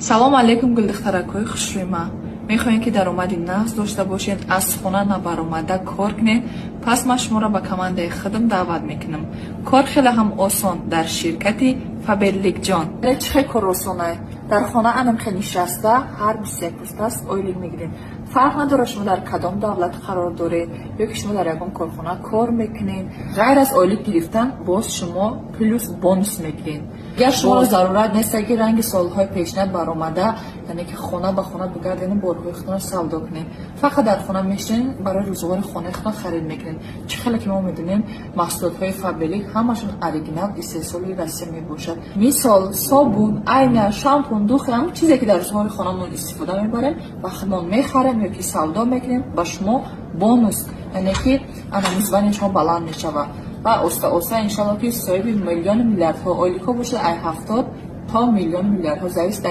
салом алейкум гулдухтаракҳои хушрӯйма. мехоҳем ки даромади нағз дошта бошед, аз хона набаромада кор кунед. пас ман шуморо ба командаи худам даъват мекунам. кор хеле ҳам осон дар ширкати Faberlic-jon. чӣ хел кор осонае? дар хона анамхе нишаста ҳар 21 рӯз ойлик мегирем. фарқ надорад шумо дар кадом давлат қарор доред ё ки шумо дар ягон корхона кор мекунед. ғайр аз ойлик гирифтан боз шумо плюс бонус мегиред. агар шуморо зарурат нест ки ранги солҳои пешнав баромада, яъне ки хона ба хона бигардед, борҳои худро савдо кунед. фақат дар хона мешинед, барои рӯзгори хонаи худро харид мекунед. чӣ хеле ки мо медонем маҳсулотҳои Faberlic ҳамашон оригинал истеҳсоли Россия мебошад. мисол собун, айна, шампун, духи ҳам чизе ки дар рӯзгори хонамон истифода мебарем ба худмон мехарем ё ки савдо мекунем, ба шумо бонус, яъне ки мизбани шумо баланд мешавад ва оста оста иншаллоҳ ки соҳиби миллиони миллиардҳо ойликҳо бошад, ай 70 то миллиони миллиардҳо завис